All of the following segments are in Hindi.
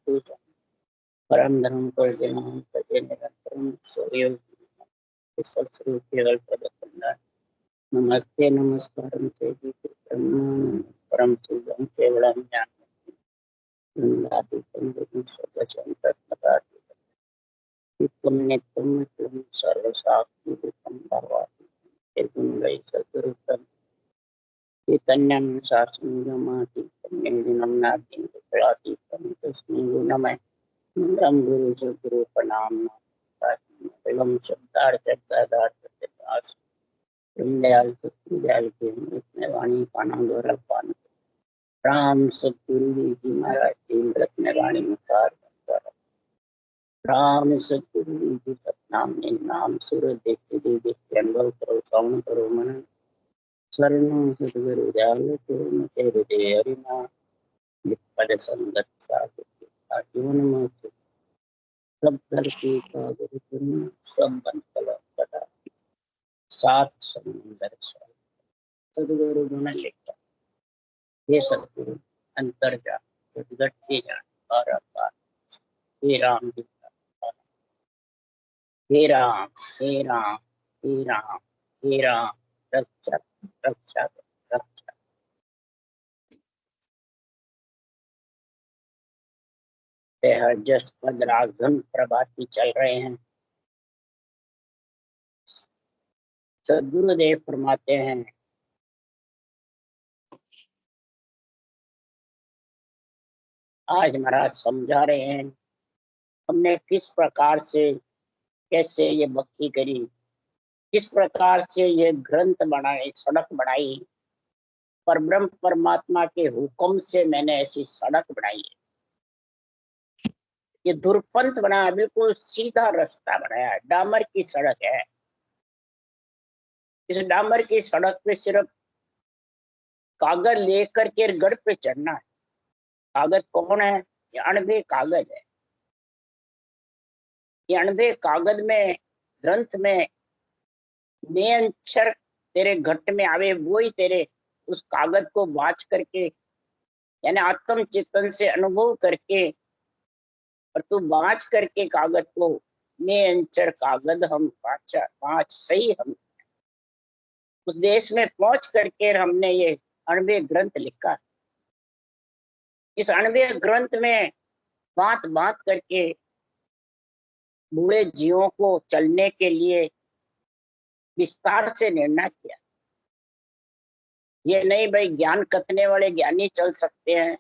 परम धर्म को निरंतरम सूर्य केवल प्रदत्तंदा नमस्ते नमस्कारं ते परम सुगम केवलम ज्ञानातीतं सदचं तत्पदातीतं नित्यं सर्वसाक्षिरूपं भगवान् निर्गुणै सद्रूपं चैतन्यं शास्त्रमातीतं निर्गुणं नातीतं प्रतीतं तस्मै गुणमय ब्रह्म गुरु सद्गुरु प्रणाम एवं शब्दार्थ दयाल दयाल के में वाणी पाना द्वारा पान राम सतगुरु जी महाराज की मृत में वाणी मुखार राम सतगुरु जी सतनाम ने नाम सुर देखते देखते अनुभव करो श्रवण करो मन स्वर्ण सतगुरु दयाल को मते हृदय हरिना पद संगत साधु जीवन में सब धरती का गुरु सब बन कला सात समुंदर सदगुरु गुण लिखता हे सदगुरु अंतर जा घट के जान और अपार हे राम जी हे राम हे राम हे राम हे राम रक्षा रक्षा रक्षा। जस पद रागधन प्रभाती चल रहे हैं। सदगुरुदेव फरमाते हैं आज महाराज समझा रहे हैं हमने किस प्रकार से कैसे ये भक्ति करी, किस प्रकार से ये ग्रंथ बनाए, सड़क बनाई, पर ब्रह्म परमात्मा के हुक्म से मैंने ऐसी सड़क बनाई है। ये दुर्पंथ बनाया, बिल्कुल सीधा रास्ता बनाया, डामर की सड़क है। इस डामर की सड़क पे सिर्फ कागज लेकर के गढ़ पे चढ़ना है। कागज कौन है? ये अणबे कागज है। ये अणबे कागज में ग्रंथ में ने अक्षर तेरे घट में आवे वो ही तेरे उस कागज को वाच करके यानी आत्म चिंतन से अनुभव करके और तू वाच करके कागज को ने अंचर कागज हम पांच सही हम उस देश में पहुंच करके हमने ये अणबे ग्रंथ लिखा। इस अणबे ग्रंथ में बात बात करके बूढ़े जीवों को चलने के लिए विस्तार से निर्णय किया। ये नहीं भाई ज्ञान कथने वाले ज्ञानी चल सकते हैं।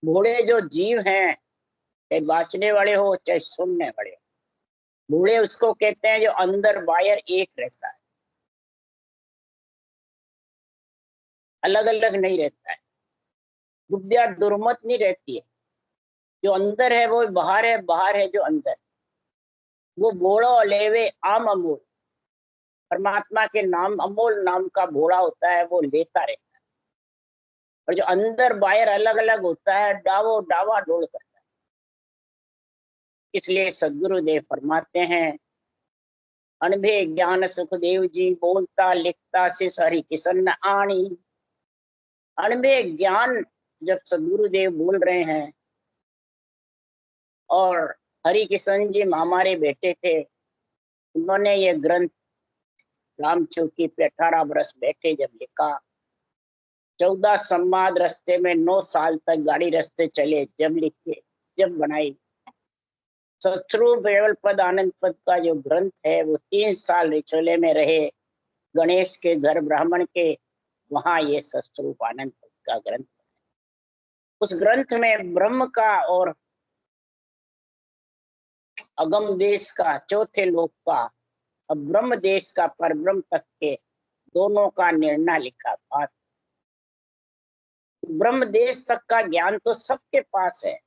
बूढ़े जो जीव हैं, चाहे बाँचने वाले हो चाहे सुनने वाले हो, बूढ़े उसको कहते हैं जो अंदर बाहर एक रहता है, अलग अलग नहीं रहता है। दुर्मत दुर्मत नहीं रहती है। जो अंदर है वो बाहर है, बाहर है जो अंदर। वो बोलो लेवे आम अमोल, परमात्मा के नाम अमोल नाम का भोला होता है, वो लेता रहता है। और जो अंदर बाहर अलग अलग होता है, डावो डावा डोल करता है। इसलिए सदगुरुदेव फरमाते हैं अनभे ज्ञान सुखदेव जी बोलता लिखता सिस हरि किशन आणी। अनभे ज्ञान जब सदगुरुदेव बोल रहे हैं और हरि किशन जी हमारे बेटे थे, उन्होंने ये ग्रंथ राम चौकी पे 18 वर्ष बैठे जब लिखा, 14 संवाद रास्ते में 9 साल तक गाड़ी रास्ते चले जब लिखे जब बनाई। सतरूप केवल पद आनंद पद का जो ग्रंथ है वो 3 साल रिचोले में रहे, गणेश के घर ब्राह्मण के, वहां ये सतरूप आनंद पद का ग्रंथ। उस ग्रंथ में ब्रह्म का और अगम देश का, चौथे लोक का और ब्रह्म देश का पर ब्रह्म तक के दोनों का निर्णय लिखा था। ब्रह्म देश तक का ज्ञान तो सबके पास है,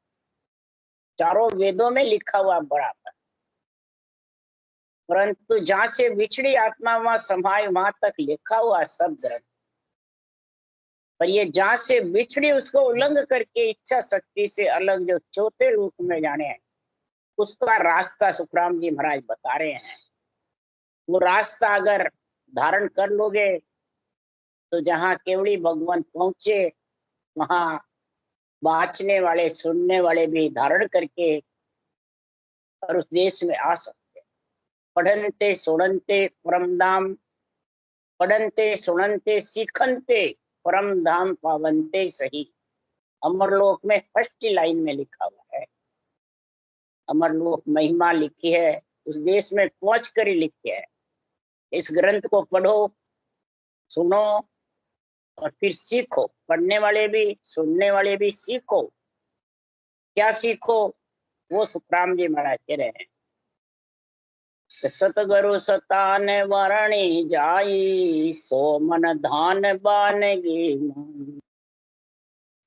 चारों वेदों में लिखा हुआ बराबर, परंतु जहां से बिछड़ी आत्मा वहां समाये वहां तक लिखा हुआ सब ग्रंथ। पर ये जहां से बिछड़ी उसको उल्लंघ करके इच्छा शक्ति से अलग जो चौथे लोक में जाने हैं, उसका रास्ता सुखराम जी महाराज बता रहे हैं। वो रास्ता अगर धारण कर लोगे तो जहां केवड़ी भगवान पहुंचे वहां बाँचने वाले सुनने वाले भी धारण करके और उस देश में आ सकते। पढ़नते सुनते परम धाम, पढ़नते सुनते सीखनते परम धाम पावनते सही। अमरलोक में फर्स्ट लाइन में लिखा हुआ है, अमरलोक महिमा लिखी है, उस देश में पहुंच कर ही लिखी है। इस ग्रंथ को पढ़ो, सुनो और फिर सीखो। पढ़ने वाले भी सुनने वाले भी सीखो। क्या सीखो? वो सुखराम जी महाराज कह रहे हैं, सतगुरु सतान वरणी जाई, सो मन धान बानगी मान।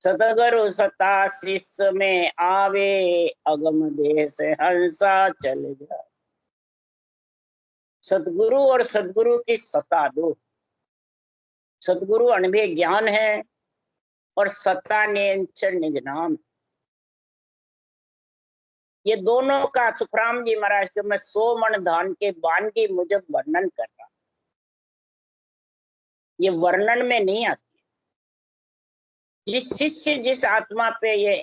सतगुरु सता शिष्य में आवे, अगम देश हंसा चल जाए। सतगुरु और सदगुरु की सता दो। सदगुरु अनभे ज्ञान है और सता नियंत्रण निज नाम। ये दोनों का सुखराम जी महाराज के मैं 100 मन धान के बान की मुजब वर्णन कर रहा। ये वर्णन में नहीं आती। जिस शिष्य जिस आत्मा पे ये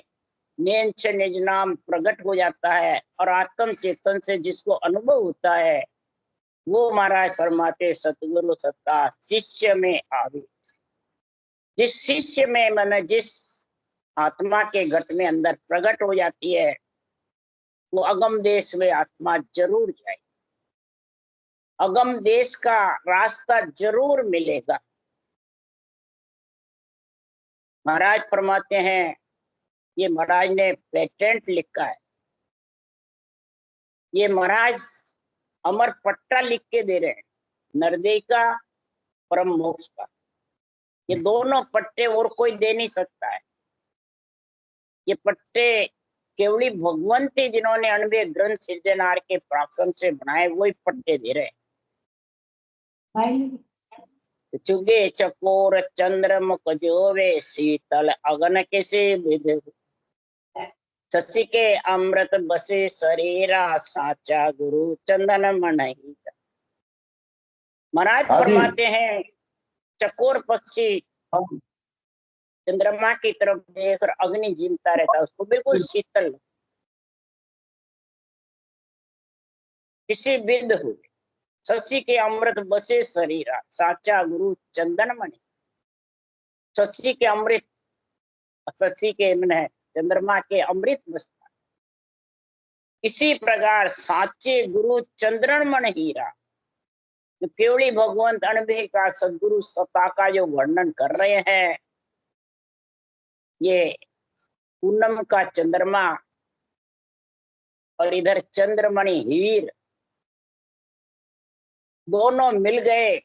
नियंत्रण निज नाम प्रकट हो जाता है और आत्म चेतन से जिसको अनुभव होता है, वो महाराज फरमाते सतगुरु सत्ता शिष्य में आवे। जिस शिष्य में मन जिस आत्मा के घट में अंदर प्रकट हो जाती है, वो अगम देश में आत्मा जरूर जाए, अगम देश का रास्ता जरूर मिलेगा। महाराज फरमाते हैं, ये महाराज ने पेटेंट लिखा है, ये महाराज अमर पट्टा लिख के दे रहे हैं, नरदेय का परम मोक्ष का। ये दोनों पट्टे और कोई दे नहीं सकता है। ये पट्टे केवली भगवंत ही जिन्होंने अनबे ग्रंथ सृजनहार के प्राक्रम से बनाए, वही पट्टे दे रहे हैं। चुगे चकोर चंद्रमुख जोवे, शीतल अगन किसे विध। शशि के अमृत बसे शरीरा, साचा गुरु चंदन मन ही। महाराज फरमाते हैं, चकोर पक्षी चंद्रमा की तरफ देख और अग्नि जीमता रहता है, उसको बिल्कुल शीतल किसी विध हुए। शशि के अमृत बसे शरीरा, साचा गुरु चंदन मणि। शशि के अमृत, शशि के मन है चंद्रमा के अमृत बसता। इसी प्रकार साचे गुरु चंद्रन मन हीरा, जो केवली भगवंत अनभे का सदगुरु सत्ता का जो वर्णन कर रहे हैं, ये पूनम का चंद्रमा और इधर चंद्रमणि हीर दोनों मिल गए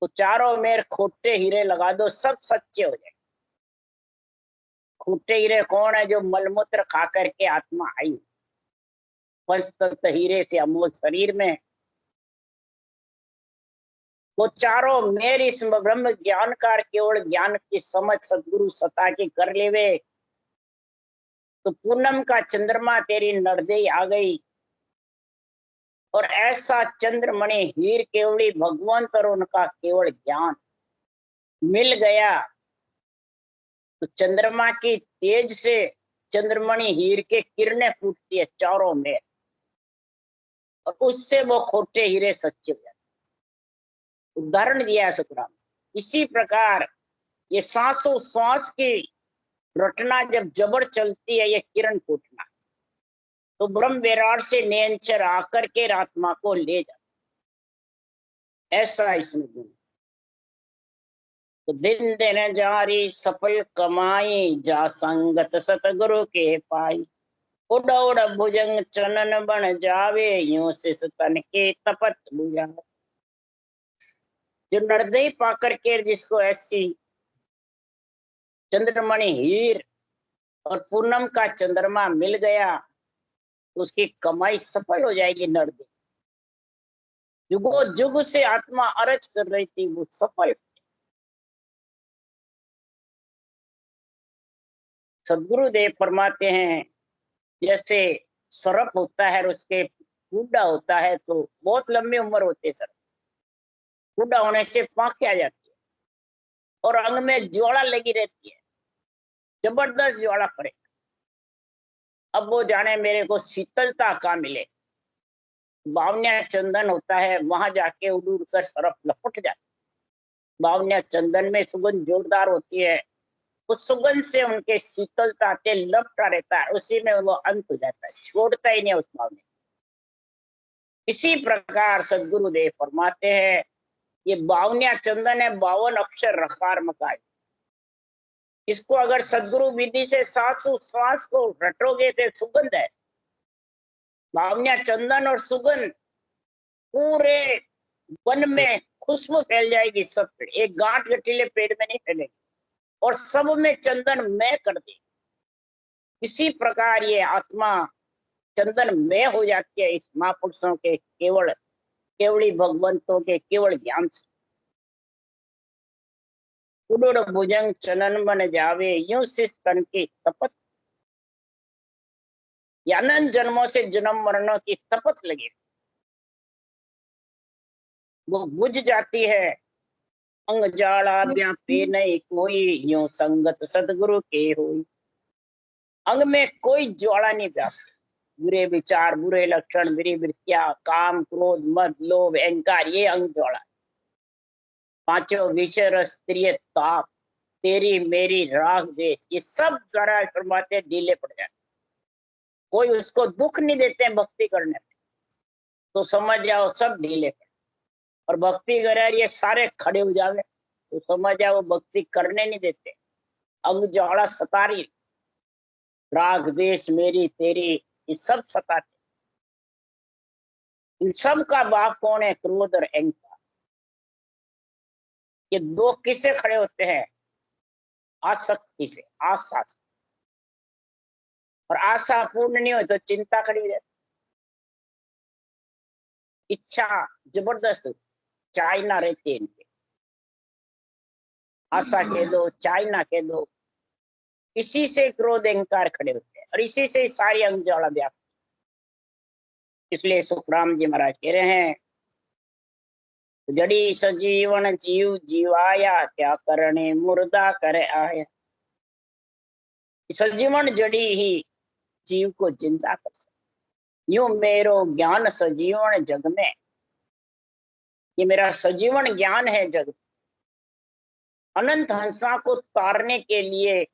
तो चारों मेर खोटे हीरे लगा दो, सब सच्चे हो जाए। खोटे हीरे कौन है? जो मलमूत्र खा करके आत्मा आई, पंच तत्व हीरे से अमोल शरीर में, वो चारों मेर इस ब्रह्म ज्ञान का केवल ज्ञान की समझ सदगुरु सत्ता की कर लेवे, तो पूनम का चंद्रमा तेरी नरदेई आ गई। और ऐसा चंद्रमणि हीर केवली भगवंत और उनका केवल ज्ञान मिल गया, तो चंद्रमा की तेज से चंद्रमणि हीर के किरणें फूटती है चारों में, और उससे वो खोटे हीरे सच्चे हो जाते। उदाहरण दिया है सुखराम। इसी प्रकार ये सांसों श्वास की रटना जब जबर चलती है, ये किरण फूटना, तो ब्रह्म विराट से नियंचर आकर के आत्मा को ले जाता, ऐसा इसमें गुण। तो दिन दिन जारी सफल कमाई, जा संगत सतगुरु के पाई। उड़ उड़ भुजंग चनन बन जावे, यूं सिस तन के तपत बुझा। जो नरदेई पाकर के जिसको ऐसी चंद्रमणि हीर और पूनम का चंद्रमा मिल गया, तो उसकी कमाई सफल हो जाएगी। नरदेई जुगो जुग से आत्मा अरज कर रही थी, वो सफल। सदगुरुदेव फरमाते हैं, जैसे सर्प होता है और उसके बूढ़ा होता है तो बहुत लंबी उम्र होती है। सर्प बूढ़ा होने से पाँख आ जाती है और अंग में ज्वाला लगी रहती है। जबरदस्त ज्वाला पड़ेगा। अब वो जाने मेरे को शीतलता कहाँ मिले। बावनिया चंदन होता है, वहां जाके उड़ उड़ कर सरफ लपट जाता। बावनिया चंदन में सुगंध जोरदार होती है, उस सुगंध से उनके शीतलता तेल लपटा रहता है, उसी में वो अंत हो जाता है, छोड़ता ही नहीं उस बावने। इसी प्रकार सदगुरुदेव फरमाते हैं, ये बावनिया चंदन है, 52 अक्षर रकार मकाय। इसको अगर सदगुरु विधि से श्वास को रटोगे तो सुगंध है। बावनिया चंदन और सुगंध पूरे वन में खुशबू फैल जाएगी। सब पेड़, एक गांठ गठीले पेड़ में नहीं फैलेगी, और सब में चंदन मय कर दे। इसी प्रकार ये आत्मा चंदन मय हो जाती है इस महापुरुषों के केवली भगवंतों के केवल ज्ञान से। उडुड भुजंग चनन बन जावे, यूं शिष तन की तपत। अनंत जन्मों से जन्म मरणों की तपत लगी, वो बुझ जाती है। अंग जाला व्यापे नहीं कोई, यूं संगत सदगुरु के होई। अंग में कोई ज्वाला नहीं व्याप्त। बुरे विचार, बुरे लक्षण, बुरी वृत्तियां, काम, क्रोध, मद, लोभ, अहंकार, ये अंग ज्वाला। पांचों विषय, रस, प्रिय, ताप, तेरी मेरी, राग, द्वेष, ये सब द्वारा फरमाते ढीले पड़ जाते। कोई उसको दुख नहीं देते भक्ति करने में, तो समझ जाओ सब ढीले पड़। और भक्ति करे ये सारे खड़े हो जावे, तो समझ जाओ भक्ति करने नहीं देते। अंग ज्वाला सता रही, राग द्वेष, मेरी तेरी, ये सब सताते। इन सब का बाप कौन है? क्रोध और अहंकार। ये दो किससे खड़े होते हैं? आसक्ति से, आशा से। और आशा पूर्ण नहीं हो तो चिंता खड़ी हो जाती। इच्छा जबरदस्त, चाइना रहती है इनके। आशा कह दो, चाइना कह दो, इसी से क्रोध अहंकार खड़े होते हैं, और इसी से सारी अंग ज्वाला व्याप्त। इसलिए सुखराम जी महाराज कह रहे हैं, जड़ी सजीवन जीव जीवाया, क्या करने मुर्दा करे आया। सजीवन जड़ी ही जीव को जिंदा कर सकती। यूं मेरो ज्ञान सजीवन जग में, ये मेरा सजीवन ज्ञान है जग। अनंत हंसा को तारने के लिए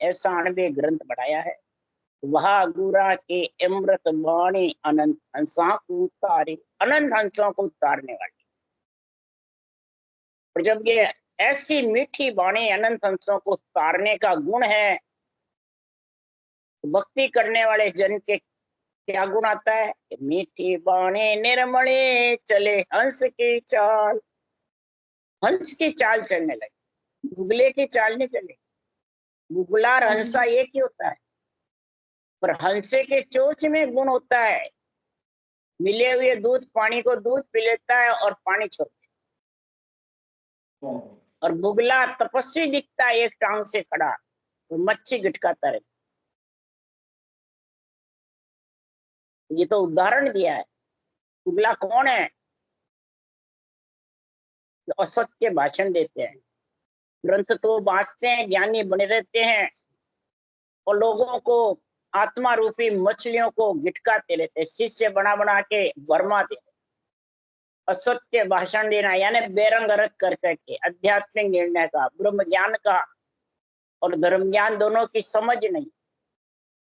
ऐसा 98 ग्रंथ बढ़ाया है। वह गुरा के अमृत वाणी, अनंत हंसा को तारे। अनंत हंसों को तारने वाली। और जब ये ऐसी मीठी वाणी अनंत हंसों को तारने का गुण है, भक्ति करने वाले जन के क्या गुण आता है? मीठी बाणे निर्मले चले हंस की चाल। हंस की चाल चलने लगे, बुगले की चाल नहीं चले। बुगला और हंसा एक ही होता है, पर हंसे के चोंच में गुण होता है। मिले हुए दूध पानी को दूध पी लेता है और पानी छोड़ देता। और बुगला तपस्वी दिखता है, एक टांग से खड़ा, तो मच्छी गिटकाता रहता। ये तो उदाहरण दिया है। बुगला कौन है? असत्य भाषण देते हैं, ग्रंथ तो बांचते हैं, ज्ञानी बने रहते हैं, और लोगों को आत्मा रूपी मछलियों को गिटकाते रहते हैं, शिष्य बना बना के भरमाते। असत्य भाषण देना यानी बेरंग रख कर करके आध्यात्मिक निर्णय का, ब्रह्म ज्ञान का और धर्म ज्ञान दोनों की समझ नहीं,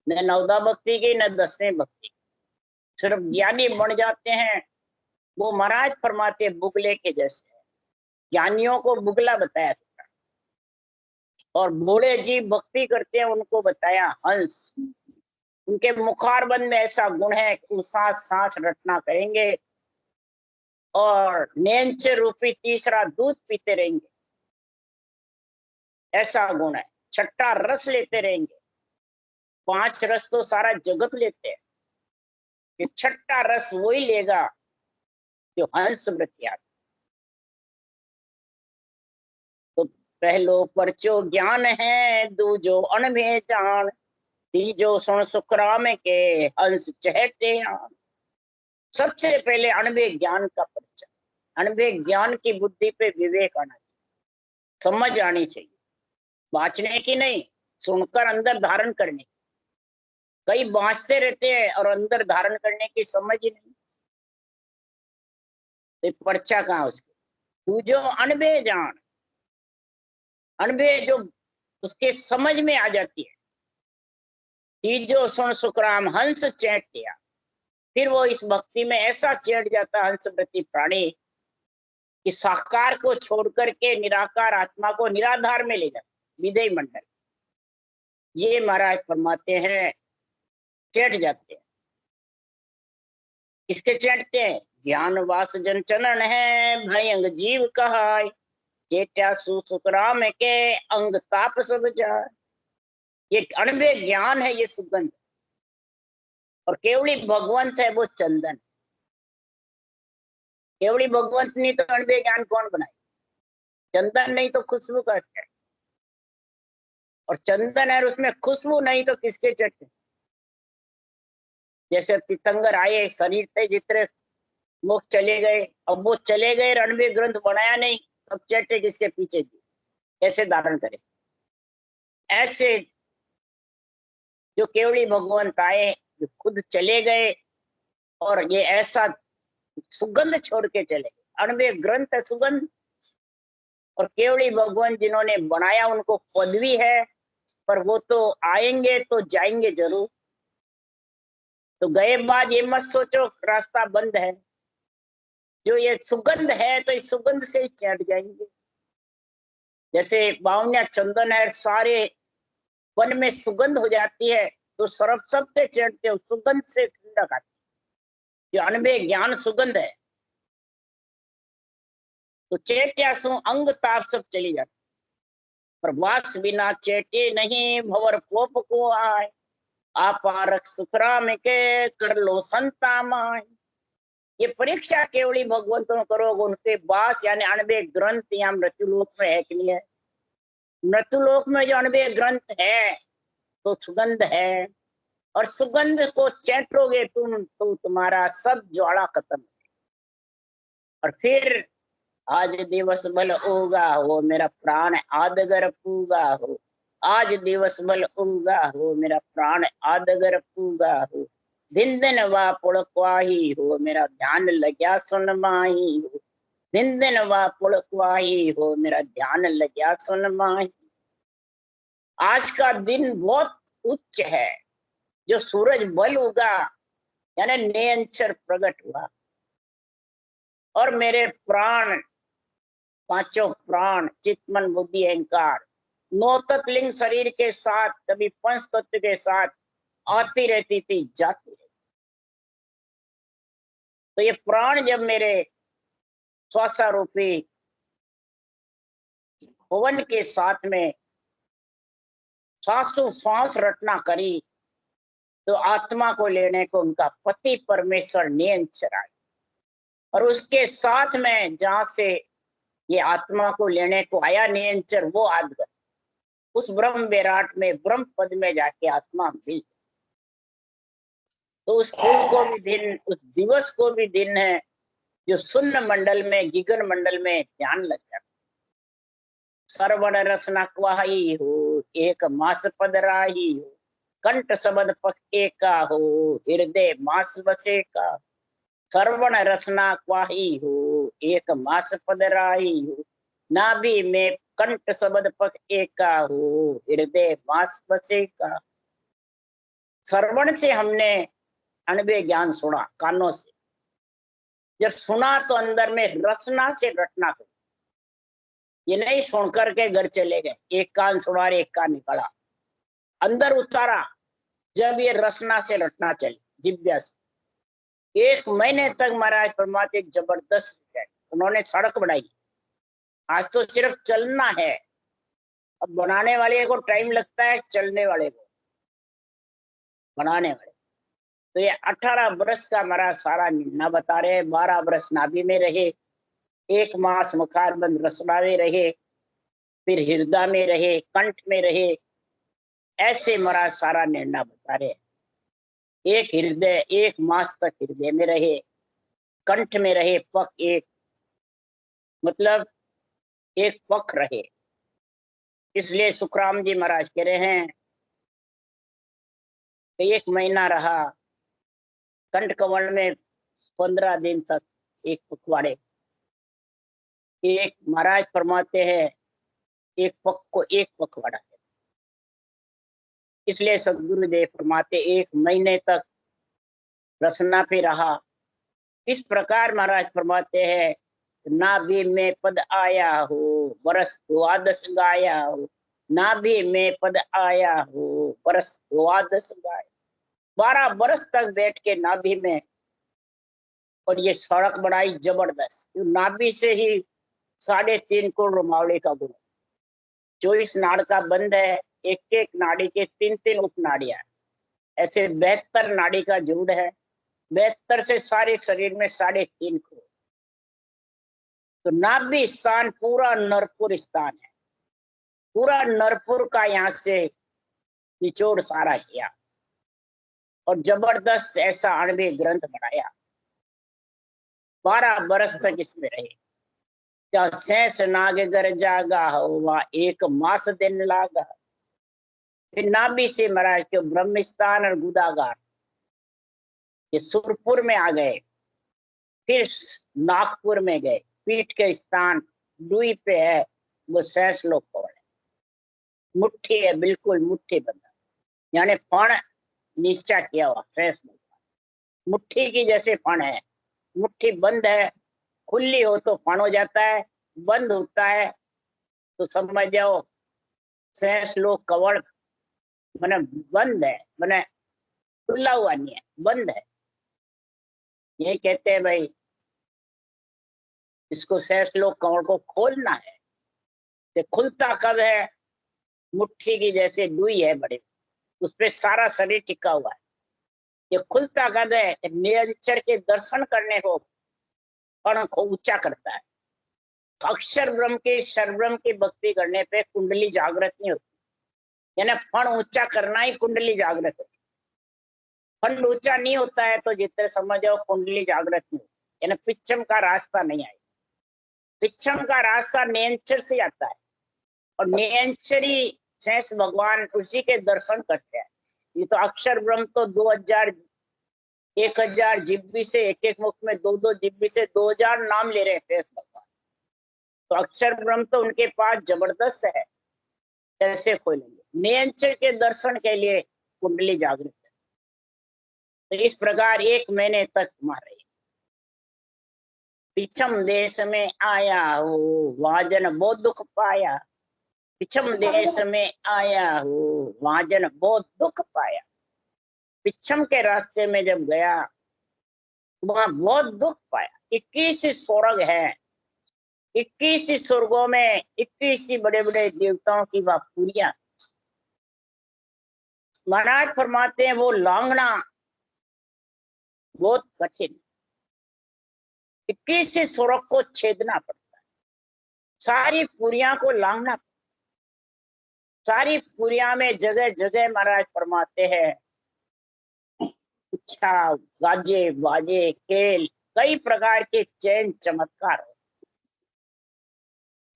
न नवदा भक्ति की न 10वीं भक्ति। सिर्फ ज्ञानी बन जाते हैं। वो महाराज फरमाते बुगले के जैसे, ज्ञानियों को बुगला बताया था, और भोले जी भक्ति करते हैं उनको बताया हंस। उनके मुखारबंद में ऐसा गुण है कि वो सांस सांस रटना करेंगे और नेंच रूपी तीसरा दूध पीते रहेंगे, ऐसा गुण है। छठा रस लेते रहेंगे। 5 रस तो सारा जगत लेते हैं, ये छठा रस वही लेगा जो हंस वृत्ति। तो पहलो परचो ज्ञान है, दूजो अणभे जान, तीजो सुन सुखराम के हंस चहटे आन। सबसे पहले अणभे ज्ञान का परिचय। अणभे ज्ञान की बुद्धि पे विवेक आना चाहिए, समझ आनी चाहिए, बाँचने की नहीं। सुनकर अंदर धारण करने, कई बांचते रहते हैं और अंदर धारण करने की समझ ही नहीं। तो पर्चा कहाँ उसके, तू जो अनबे जान, अनबे जो उसके समझ में आ जाती है। तीजो सुन सुखराम हंस चैटिया, फिर वो इस भक्ति में ऐसा चढ़ जाता हंस प्रति प्राणी कि साकार को छोड़ करके निराकार आत्मा को निराधार में ले जाता, विदय मंडल। ये महाराज फरमाते हैं चढ़ जाते हैं। किसके चढ़ते हैं? ज्ञान वास जन चलन है, भयंग जीव कहाय, चेट्या सुसुकराम के अंग ताप सब जाय। ये अणबे ज्ञान है, ये सुगंध, और केवली भगवंत है वो चंदन। केवली भगवंत नहीं तो अणबे ज्ञान कौन बनाए? चंदन नहीं तो खुशबू का है, और चंदन है उसमें खुशबू नहीं तो किसके चटते? जैसे तीतंगर आए, शरीर थे जितने मुख चले गए, अब वो चले गए, रणबे ग्रंथ बनाया नहीं, अब चटे किसके पीछे? कैसे धारण करे? ऐसे जो केवली भगवंत आए, जो खुद चले गए, और ये ऐसा सुगंध छोड़ के चले गए। अणबे ग्रंथ है सुगंध, और केवली भगवान जिन्होंने बनाया उनको पदवी है, पर वो तो आएंगे तो जाएंगे जरूर। तो गए बाद ये मत सोचो रास्ता बंद है, जो ये सुगंध है तो इस सुगंध से ही चढ़ जाएंगे। जैसे बावनिया चंदन है, सारे वन में सुगंध हो जाती है, तो सर्प सब पे चढ़ते हो, सुगंध से ठंडक आती है। जो अनबे ज्ञान सुगंध है, तो चेट्या सु अंग ताप सब चली जाती, पर वास बिना चेटे नहीं, भवर कोप को आए, आपारक सुखराम के कर लो संता माय। ये परीक्षा केवली भगवंतों करो, उनके वास यानी अनबे ग्रंथ यहाँ मृत्युलोक में है कि नहीं है? मृत्युलोक में जो अनबे ग्रंथ है तो सुगंध है, और सुगंध को चैटोगे तुम तो तुम्हारा सब ज्वाला खत्म। और फिर आज दिवस बल उगा हो, मेरा प्राण आदगर पूगा हो, आज दिवस बल उगा हो, मेरा प्राण आदगर पूगा हो, दिन दिन वा पुड़कवाही हो, मेरा ध्यान लग्या सुन माही हो, दिन दिन वा पुड़कवाही हो, मेरा ध्यान लग्या सुन माही। आज का दिन बहुत उच्च है, जो सूरज बल उगा यानी निरंतर प्रकट हुआ, और मेरे प्राण, पांचों प्राण चित्त मन बुद्धि अहंकार नौ तत्लिंग शरीर के साथ, कभी पंच तत्व के साथ आती रहती थी, जाती रहती। तो ये प्राण जब मेरे श्वासारूपी भवन के साथ में श्वासों श्वास रटना करी, तो आत्मा को लेने को उनका पति परमेश्वर नियंत्रण आए, और उसके साथ में जहां से ये आत्मा को लेने को आया नियंचर, वो आदगर उस ब्रह्म विराट में ब्रह्म पद में जाके आत्मा मिल। तो उस फूल को भी दिन, उस दिवस को भी दिन है जो शून्य मंडल में, गिगन मंडल में ध्यान लग जाता। सरवण रसना क्वाही हो, एक मास पद राही हो, कंठ शबद पक्के का हो, हृदय मास बसे का। सरवण रसना क्वाही हो, एक मास पद राही हो, नाभि में कंठ शबद पक एका हो, हृदय मास बसे का। श्रवण से हमने अनबे ज्ञान सुना कानों से, जब सुना तो अंदर में रसना से रटना करो। ये नहीं सुन करके घर चले गए, एक कान सुना और एक कान निकाला, अंदर उतारा। जब ये रसना से रटना चले जिव्या से, 1 महीने तक महाराज परमात्मा एक जबरदस्त है, उन्होंने सड़क बनाई। आज तो सिर्फ चलना है, अब बनाने वाले को टाइम लगता है, चलने वाले को बनाने वाले। तो ये 18 वर्ष का हमारा सारा निर्णय बता रहे हैं। 12 वर्ष नाभि में रहे, 1 मास मुखार बंद रसना में रहे, फिर हृदय में रहे, कंठ में रहे, ऐसे हमारा सारा निर्णय बता रहे हैं। एक हृदय 1 मास तक हृदय में रहे, कंठ में रहे, पक एक मतलब एक पख रहे, इसलिए सुखराम जी महाराज कह रहे हैं कि 1 महीना रहा कंठ कमल में, 15 दिन तक एक पखवाड़े, एक महाराज फरमाते हैं एक पक को एक पखवाड़ा है। इसलिए सदगुरुदेव फरमाते 1 महीने तक रसना पे रहा। इस प्रकार महाराज फरमाते हैं नाभि में पद आया हो, बरस 12 गाया हो। नाभि में पद आया हो, बरस 12 गाया। 12 बरस तक बैठ के नाभि में, और ये सड़क बनाई जबरदस्त। नाभि से ही 3.5 करोड़ रुमावली का गुण। 24 नाड़ का बंद है, एक एक नाड़ी के 3-3 उपनाड़ियां, ऐसे 72 नाड़ी का झुंड है। 72 से सारे शरीर में 3.5 करोड़। तो नाभि स्थान पूरा नरपुर स्थान है। पूरा नरपुर का यहाँ से निचोड़ सारा किया और जबरदस्त ऐसा आणविक ग्रंथ बनाया। 12 बरस तक इसमें रहे। क्या शेष नाग गर जागा हुआ, 1 मास दिन लागा। फिर नाभि से महाराज के ब्रह्म स्थान और गुदागार, ये सुरपुर में आ गए। फिर नागपुर में गए। पीठ के स्थान डुई पे है, वो शेष लोक कवल है। मुट्ठी है, बिल्कुल मुट्ठी बंधा, यानी फण नीचा किया हुआ शेष लोक। मुट्ठी की जैसे फण है, मुट्ठी बंद है, खुली हो तो फण हो जाता है, बंद होता है तो समझ जाओ शेष लोक कवल मैंने बंद है, मैंने खुला हुआ नहीं है, बंद है। ये कहते हैं भाई इसको शेष लोक कवल को खोलना है। तो खुलता कब है? मुट्ठी की जैसे डुई है बड़े, उस पे सारा शरीर टिका हुआ है। ये खुलता कब है? निरंतर के दर्शन करने को फण को ऊंचा करता है। अक्षर ब्रह्म के सर्वब्रह्म की भक्ति करने पे कुंडली जागृत नहीं होती, यानी फण ऊंचा करना ही कुंडली जागृत होती। फण ऊंचा नहीं होता है तो जितने समझ जाओ कुंडली जागृत नहीं होती, यानी पिच्छम का रास्ता नहीं आएगा। पिच्छम का रास्ता नियंचर से आता है और नियंचरी शेष भगवान उसी के दर्शन करते हैं। ये तो अक्षर ब्रह्म तो 1000 जिब्बी से एक मुख में 2 जिब्बी से 2000 नाम ले रहे हैं शेष भगवान। तो अक्षर ब्रह्म तो उनके पास जबरदस्त है, कैसे खोलेंगे? नियंचर के दर्शन के लिए कुंडली जागृत है। तो इस प्रकार 1 महीने तक मारे। पिछम देश में आया हो, वाजन बहुत दुख पाया। पिछम देश में आया हो, वाजन बहुत दुख पाया। पिछम के रास्ते में जब गया वहां बहुत दुख पाया। 21 स्वर्ग है, 21 स्वर्गों में 21 बड़े बड़े देवताओं की वह पूरियां। महाराज फरमाते हैं वो लांगना बहुत कठिन, 21 स्वर्ग को छेदना पड़ता है, सारी पुरियां को लांगना पड़ता है। सारी पुरियां में जगह जगह महाराज फरमाते हैं अच्छा गाजे बाजे खेल, कई प्रकार के चैन चमत्कार।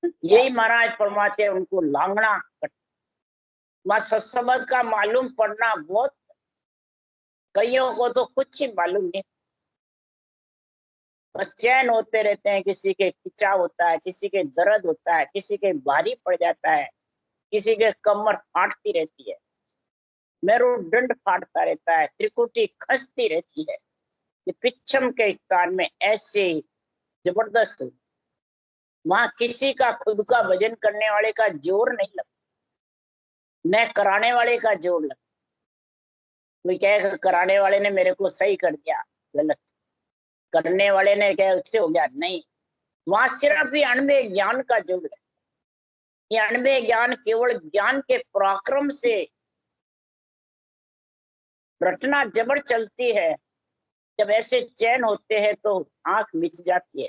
यही महाराज फरमाते हैं उनको लांगना। सत्संग का मालूम पड़ना बहुत, कईयों को तो कुछ ही मालूम नहीं, बस चैन होते रहते हैं। किसी के खिंचाव होता है, किसी के दर्द होता है, किसी के भारी पड़ जाता है, किसी के कमर फाटती रहती है, मेरुदंड फाटता रहता है, त्रिकुटी खसती रहती है। ये पिच्छम के स्थान में ऐसे जबरदस्त, वहां किसी का खुद का भजन करने वाले का जोर नहीं लगता, न कराने वाले का जोर लगता। कोई कहे कराने वाले ने मेरे को सही कर दिया, गलत। करने वाले ने क्या उससे हो गया? नहीं, वहां सिर्फ ही अणुमेय ज्ञान का जोड़ है। ये अणुमेय ज्ञान केवल ज्ञान के पराक्रम से रटना जबर चलती है। जब ऐसे चैन होते हैं तो आंख मिच जाती है,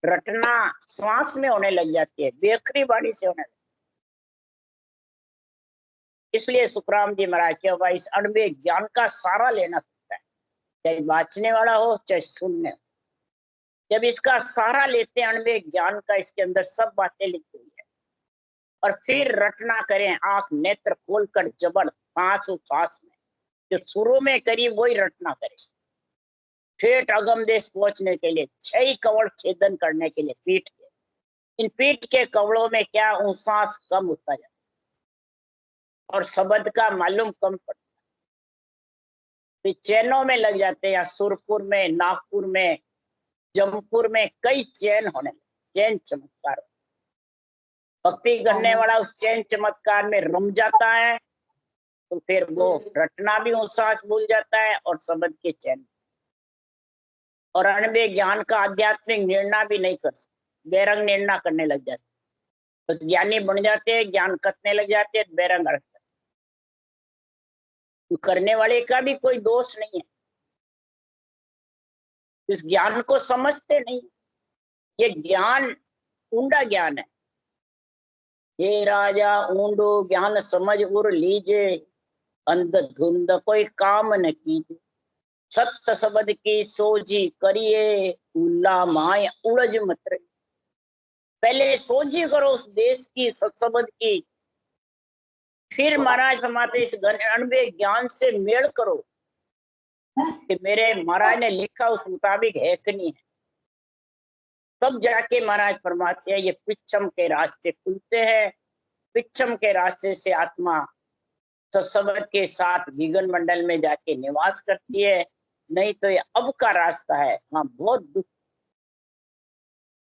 रटना श्वास में होने लग जाती है, बेखरी वाणी से होने लग। इसलिए सुखराम जी महाराज के भाई इस अणुमेय ज्ञान का सारा लेना पड़ता है, चाहे बांचने वाला हो चाहे सुनने हो। जब इसका सारा लेते हैं अणुमेय ज्ञान का, इसके अंदर सब बातें लिखी हुई है और फिर रटना करें, आंख नेत्र खोलकर जबर सांस उच्छ्वास में जो शुरू में करी वही रटना करें। ठेठ अगम देश पहुंचने के लिए 6 कवड़ छेदन करने के लिए पीठ के, इन पीठ के कवड़ों में क्या सांस कम होता जाता और शब्द का मालूम कम पड़ता, तो चैनों में लग जाते हैं। या सुरपुर में, नागपुर में, जमपुर में कई चैन होने लगे, चैन चमत्कार। भक्ति करने वाला उस चैन चमत्कार में रम जाता है तो फिर वो रटना भी सांस भूल जाता है और शब्द के चैन, और अणबे ज्ञान का आध्यात्मिक निर्णय भी नहीं कर सकते, बेरंग निर्णय करने लग जाते, बस ज्ञानी बन जाते हैं, ज्ञान करने लग जाते हैं, बेरंग अर्थ करने वाले का भी कोई दोष नहीं है, इस ज्ञान को समझते नहीं। ये ज्ञान ऊंडा ज्ञान है। हे राजा ऊंडो ज्ञान समझ उर लीजे, अंध धुंध कोई काम न कीजे, सत्य शब्द की सोजी करिए, उल्ला माय उड़ज मत रही। पहले सोजी करो उस देश की, सत्सबद की, फिर महाराज फरमाते इस अणबे ज्ञान से मेल करो कि मेरे महाराज ने लिखा उस मुताबिक है कि नहीं है, तब जाके महाराज फरमाते हैं ये पिछम के रास्ते खुलते हैं। पिछम के रास्ते से आत्मा सत्सबद के साथ विगन मंडल में जाके निवास करती है, नहीं तो ये अब का रास्ता है, वहां बहुत दुख।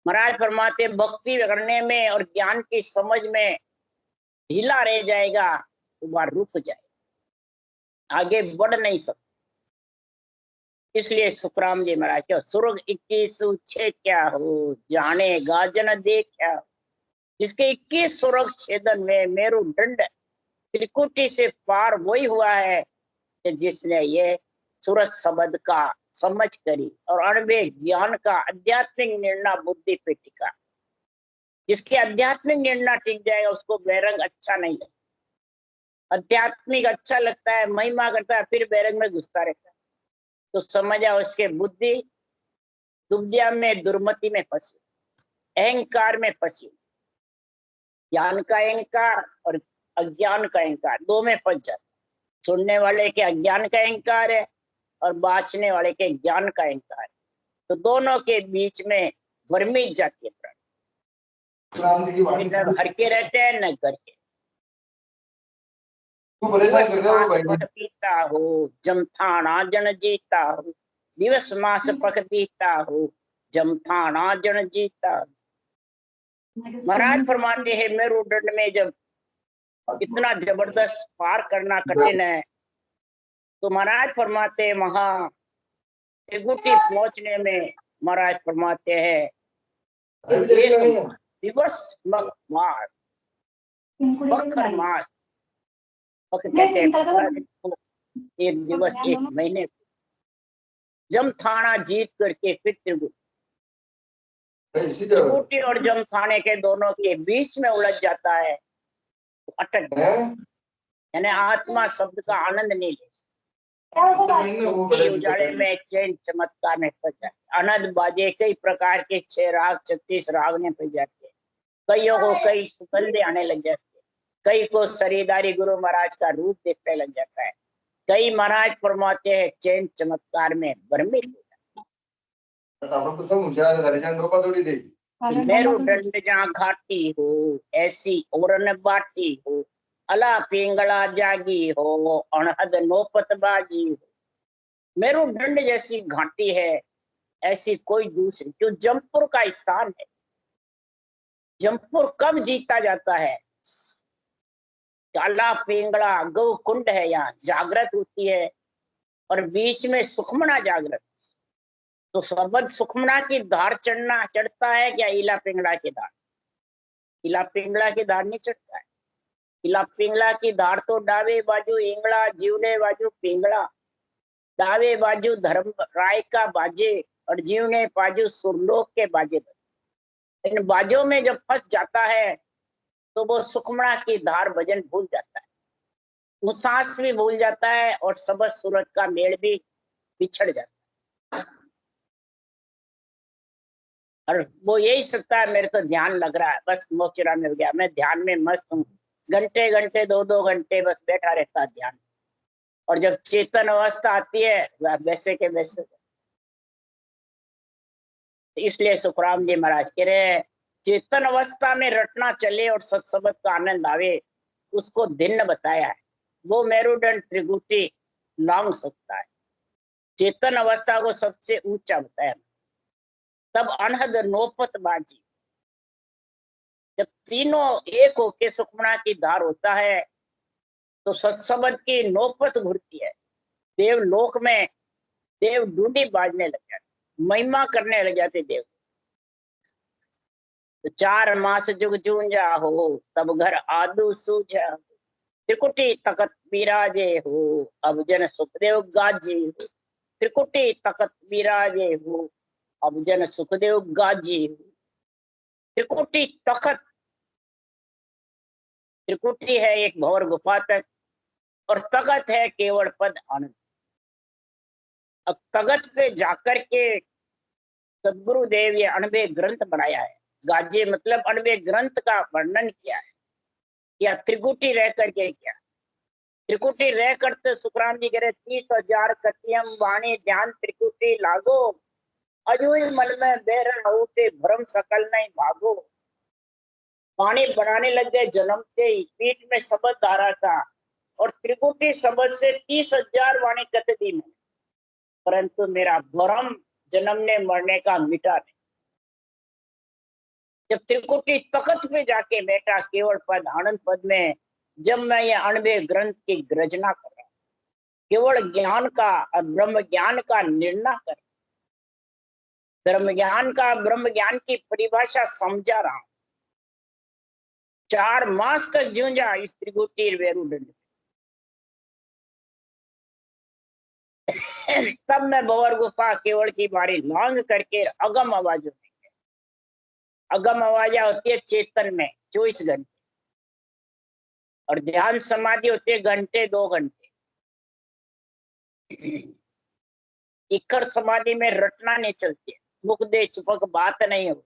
महाराज फरमाते भक्ति करने में और ज्ञान की समझ में ढीला रह जाएगा तो वह रुक जाएगा, आगे बढ़ नहीं सकता। इसलिए सुखराम जी महाराज क्या सुरग 21 क्या हो, जाने गाजन देखा, जिसके 21 सुरग छेदन में मेरु दंड त्रिकुटी से पार वही हुआ है कि जिसने ये सूरज शब्द का समझ करी और अणबे ज्ञान का आध्यात्मिक निर्णय बुद्धि पे टिका। जिसके आध्यात्मिक निर्णय टिक जाएगा उसको बैरंग अच्छा नहीं लगता। आध्यात्मिक अच्छा लगता है, महिमा करता है, फिर बैरंग में घुसता रहता है, तो समझ आओ उसके बुद्धि दुविधा में, दुर्मति में फंसी, अहंकार में फंसी। ज्ञान का अहंकार और अज्ञान का अहंकार दो में फंस जाता। सुनने वाले के अज्ञान का अहंकार है और बाँचने वाले के ज्ञान का अहंकार है, तो दोनों के बीच में भ्रमित जाती है प्राणी, न हर के रहते हैं न करके। पीता हो जमथाना जन जीता हो, दिवस मास पक बीता हो जमथाना जन जीता। महाराज फरमाते हैं मेरुदंड में जब इतना जबरदस्त पार करना कठिन है, तो महाराज फरमाते हैं वहां त्रिकुटी पहुंचने में महाराज फरमाते हैं दिवस मास पखर मास, कहते हैं एक दिवस एक महीने, जमथाना जीत करके फिर त्रिकुटी और जमथाने के दोनों के बीच में उलझ जाता है, तो अटक यानी आत्मा शब्द का आनंद नहीं ले सकता, उजाले में चैन चमत्कार में फंस जाते। आनंद बाजे कई प्रकार के 6 राग 36 राग में फंस जाते, कईयों को कई सुगंधे आने लग जाते, कई को शरीरदारी गुरु महाराज का रूप देखने लग जाता है, कई महाराज फरमाते हैं चैन चमत्कार में भ्रमित हो जाते। मेरुदंड जहाँ घाटी हो ऐसी औरन बाटी हो, अला पिंगला जागी हो अनहद नौपत बाजी हो। मेरुदंड जैसी घाटी है ऐसी कोई दूसरी, जो जमपुर का स्थान है। जमपुर कब जीता जाता है? काला पिंगला गौ कुंड है, यहाँ जागृत होती है और बीच में सुखमना जागृत। तो शब्द सुखमना की धार चढ़ता है क्या इला पिंगला की धार? इला पिंगला की धार नहीं चढ़ता है। इला पिंगला की धार तो डावे बाजू इंगला, जीवने बाजू पिंगला, डावे बाजू धर्म राय का बाजे और जीवने बाजू सुरलोक के बाजे। इन बाजों में जब फंस जाता है तो वो सुखमना की धार भजन भूल जाता है, वो सांस भी भूल जाता है और सबद सूरत का मेल भी बिछड़ जाता है। और वो यही सकता है, मेरे तो ध्यान लग रहा है, बस मोक्षरा मिल गया, मैं ध्यान में मस्त हूँ, घंटे घंटे 2-2 घंटे बस बैठा रहता ध्यान। और जब चेतन अवस्था आती है वह वैसे के वैसे। इसलिए सुखराम जी महाराज कह रहे हैं, चेतन अवस्था में रटना चले और सत्संगत का आनंद आवे, उसको दिन बताया है, वो मेरुदंड त्रिगुटी लांग सकता है। चेतन अवस्था को सबसे ऊंचा बताया। तब अनहद नौपत बाजी, जब तीनों एक होके सुखमना की धार होता है तो सत्संगत की नौपत घुरती है। देवलोक में देव डूडी बाजने लग जाते, महिमा करने लग जाते देव। तो 4 मास जुग जूंजा हो, तब घर आदू सूझा, त्रिकुटी तकत विराजे हो, अब जन सुखदेव गाजी हो। त्रिकुटी तकत विराजे हो, अब जन सुखदेव गाजी हो। त्रिकुटी तखत, त्रिकुटी है एक भंवर गुफा तक, और तगत है केवल पद आनंद। अब तगत पे जाकर के सदगुरुदेव ये अणबे ग्रंथ बनाया है। गाजे मतलब अणबे ग्रंथ का वर्णन किया है, या त्रिकुटी रह करके किया। त्रिकुटी रह करते सुखराम जी कह रहे 30,000 कतियम वाणी ध्यान त्रिकुटी लागो, अजूल मन में बेरन होते भ्रम सकल नहीं भागो। वाणी बनाने लग गए जन्मते ही, पीठ में शब्द धारा था, और त्रिकुटी शब्द से 30,000 वाणी कत दी मैंने, परंतु मेरा भ्रम जन्मने मरने का मिटा नहीं। जब त्रिकुटी तख्त पे जाके बैठा केवल पद आनंद पद में, जब मैं ये अणबे ग्रंथ की गर्जना कर रहा हूं, केवल ज्ञान का और ब्रह्म ज्ञान का निर्णय कर, ब्रह्म ज्ञान का ब्रह्म ज्ञान की परिभाषा समझा रहा हूं। 4 मास तक जूझा इस त्रिकुटी वेरुदंड। तब मैं भंवर गुफा केवल की बारी लांग करके अगम आवाज होती है। अगम आवाज होती है चेतन में 24 घंटे, और ध्यान समाधि होती है घंटे 2 घंटे। इकर समाधि में रटना नहीं चलती है, मुख दे चुपक बात नहीं हो,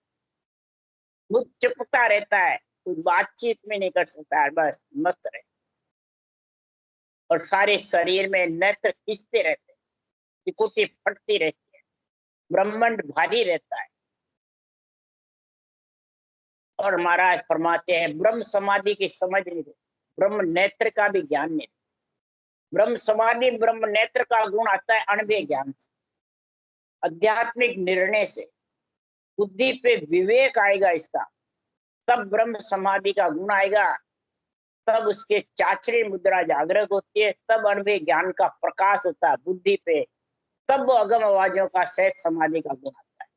मुख चुपता रहता है, कुछ बातचीत में नहीं कर सकता है, बस मस्त रहे। और सारे शरीर में नेत्र खींचते रहते, त्रिकुटी फटती रहती है, ब्रह्मांड भारी रहता है। और महाराज फरमाते हैं ब्रह्म समाधि की समझ नहीं देते, ब्रह्म नेत्र का भी ज्ञान नहीं। ब्रह्म समाधि ब्रह्म नेत्र का गुण आता है अणबे ज्ञान से, आध्यात्मिक निर्णय से, बुद्धि पे विवेक आएगा इसका, तब ब्रह्म समाधि का गुण आएगा। तब उसके चाचरी मुद्रा जागृत होती है, तब अणबे ज्ञान का प्रकाश होता है बुद्धि पे, तब वो अगम आवाजों का सहज समाधि का गुण आता है।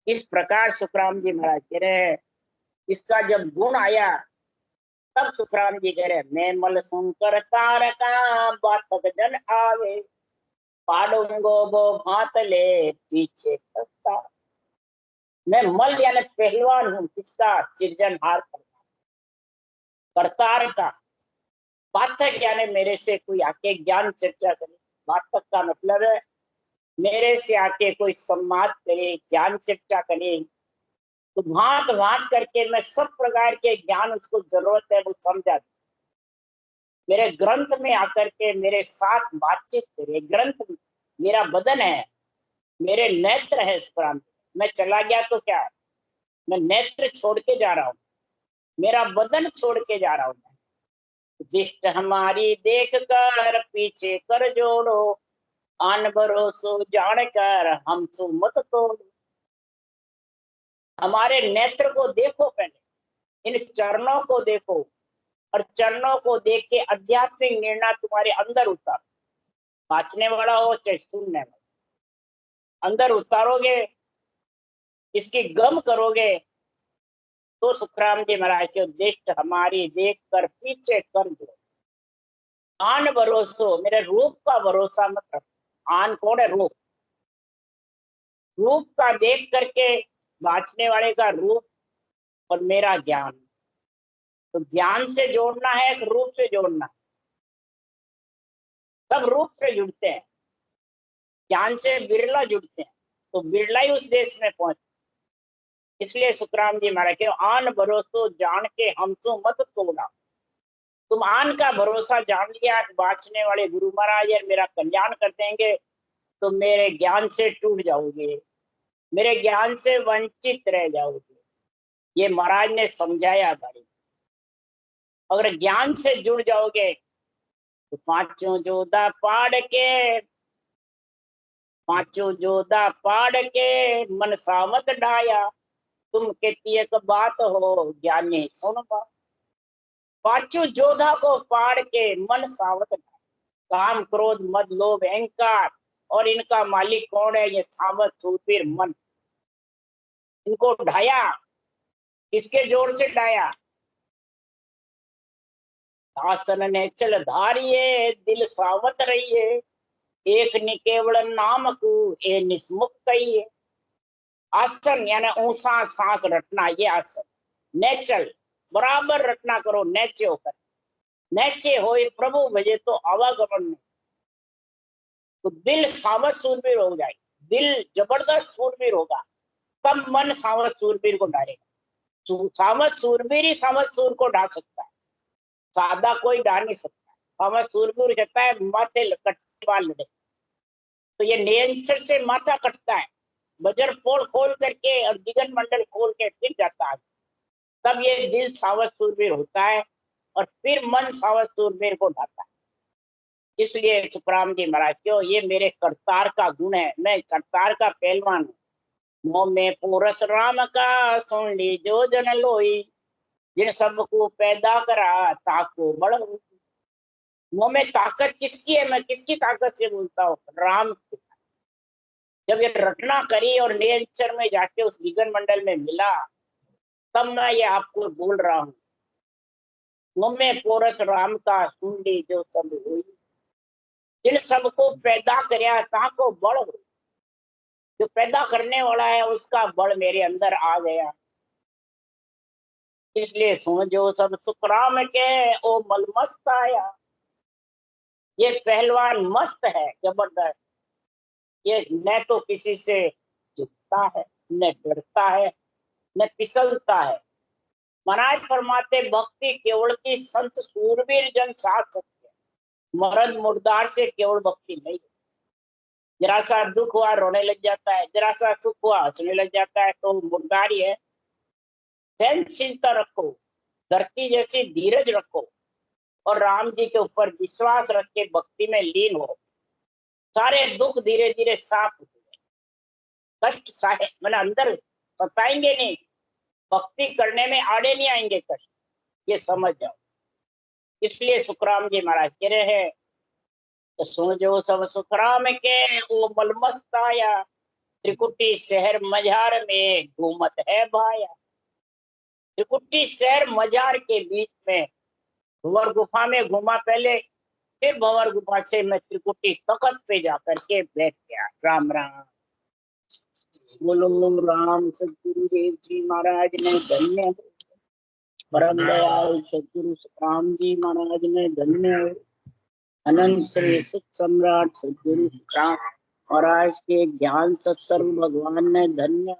इस प्रकार सुखराम जी महाराज कह रहे हैं, इसका जब गुण आया तब सुखराम जी कह रहे मैं मल सुनकर तारका बातक जन आवे, पाडूंगो वो भात ले पीछे खस्ता। मैं मल यानी पहलवान हूँ, किसका? सृजनहार करतार का। बातक यानी मेरे से कोई आके ज्ञान चर्चा करे, बातक का मतलब है मेरे से आके कोई संवाद करे, ज्ञान चर्चा करे, तो भांत भांत करके मैं सब प्रकार के ज्ञान उसको जरूरत है वो समझा। मेरे ग्रंथ में आकर के मेरे साथ बातचीत करे। ग्रंथ मेरा बदन है, मेरे नेत्र है इस प्रांत। मैं चला गया तो क्या, मैं नेत्र छोड़ के जा रहा हूँ, मेरा बदन छोड़ के जा रहा हूँ। दृष्ट हमारी देख कर पीछे कर जोड़ो, आन भरोसो जान कर हम सु मत तोड़ो। हमारे नेत्र को देखो, पहले इन चरणों को देखो, और चरणों को देख के आध्यात्मिक निर्णय तुम्हारे अंदर उतारो। बांचने वाला हो चाहे सुनने वाला, अंदर उतारोगे, इसकी गम करोगे, तो सुखराम जी महाराज के उद्देश्य हमारी देख कर पीछे कर दो। आन भरोसो, मेरे रूप का भरोसा मत रखो। आन कौन है? रूप। रूप का देख करके बांचने वाले का रूप और मेरा ज्ञान, तो ज्ञान से जोड़ना है कि रूप से जोड़ना? सब रूप से जुड़ते हैं, ज्ञान से बिरला जुड़ते हैं, तो बिरला ही उस देश में पहुंचे। इसलिए सुखराम जी महाराज के आन भरोसो जान के हमसो मत तोड़ा। तुम आन का भरोसा जान लिया, बाँचने वाले गुरु महाराज यार मेरा कल्याण कर देंगे, तो मेरे ज्ञान से टूट जाओगे, मेरे ज्ञान से वंचित रह जाओगे। ये महाराज ने समझाया भाई। अगर ज्ञान से जुड़ जाओगे तो पांचों जोधा पाड़ के मन सावत ढाया, तुम कहती एक बात हो ज्ञानी सुन बात। पांचों जोधा को पाड़ के मन सावत ढाया। काम क्रोध मद लोभ अहंकार, और इनका मालिक कौन है? ये सावत सूरवीर मन। इनको ढाया, किसके जोर से ढाया? आसन ने चल धारिये दिल सावत रहिए, एक नि केवल नाम को ए निस्मुख कहिए। आसन यानी ऊंचा सांस रटना, ये आसन। नेचल बराबर रटना करो, नेचे होकर। नेचे होए प्रभु भजे तो आवागमन में, तो दिल सावत सूरवीर हो जाए। दिल जबरदस्त सूरवीर होगा, तब मन सावत सूरवीर को डालेगा। सावत सूरवीर ही सावत सूर को ढा सकता है, सादा कोई ढा नहीं सकता। सावत सूरवीर कहता है माथे कटने वाले लड़े। तो ये नियंत्रण से माथा कटता है, बजर पोल खोल करके और दिगन मंडल खोल के फिर जाता है, तब ये दिल सावत सूरवीर होता है, और फिर मन सावत सूरवीर को ढाता है। इसलिए सुखराम जी महाराज क्यों, ये मेरे करतार का गुण है, मैं करतार का पहलवान हूँ। मोह में पोरस राम का सुन ली जो जन लोई, जिन सबको पैदा करा ताको बड़। मुंह में ताकत किसकी है? मैं किसकी ताकत से बोलता हूँ? राम की। जब ये रटना करी और नियंत्रण में जाके उस दिगन मंडल में मिला, तब मैं ये आपको बोल रहा हूँ। मुंह में पोरस राम का सुन ली जो सब हुई, जिन सबको पैदा करया ताको बड़ हो। जो पैदा करने वाला है उसका बड़ मेरे अंदर आ गया। इसलिए सुन जो सब सुखराम के ओ मलमस्त आया। ये पहलवान मस्त है, जबरदस्त। ये न तो किसी से झुकता है, न डरता है, न फिसलता है। महाराज फरमाते भक्ति केवल की संत सूरवीर जन साथ सकते हैं, मर्द मुर्दार से केवल भक्ति नहीं। जरा सा दुख हुआ रोने लग जाता है, जरा सा सुख हुआ हंसने लग जाता है, तो मुर्दारी है। सहनशीलता रखो, धरती जैसी धीरज रखो, और राम जी के ऊपर विश्वास रख के भक्ति में लीन हो। सारे दुख धीरे धीरे साफ हो जाए। कष्ट साहे मैंने अंदर सताएंगे नहीं, भक्ति करने में आड़े नहीं आएंगे कष्ट, ये समझ जाओ। इसलिए सुखराम जी महाराज कह रहे हैं, तो सुन जो सब सुखराम के ओ मलमस्त आया, त्रिकुटी शहर मजार में घूमत है भाया। त्रिकुटी शहर मजार के बीच में भंवर गुफा में घूमा पहले, फिर भंवर गुफा से मैं त्रिकुटी तखत पे जाकर के बैठ गया। राम राम बोलो। राम सदगुरु देव जी महाराज ने धन्य, परम दयाल सदगुरु सुखराम जी महाराज ने धन्य, अनंत श्री सुख सम्राट सदगुरु सुखराम महाराज के ज्ञान सत्सर्व भगवान ने धन्य,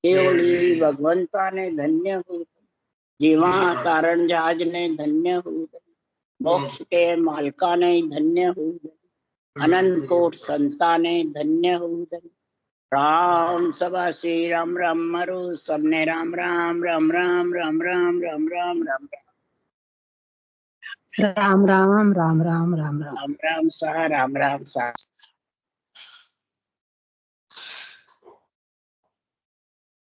केवली भगवंता ने धन्य हो, जीवा कारण जहाज ने धन्य हो, मोक्ष के मालका ने धन्य हो, अनंत कोट संता ने धन्य हो। राम सभा श्री राम राम मरु सबने राम राम राम राम राम राम राम राम राम राम राम राम राम राम राम राम राम सा राम राम सा।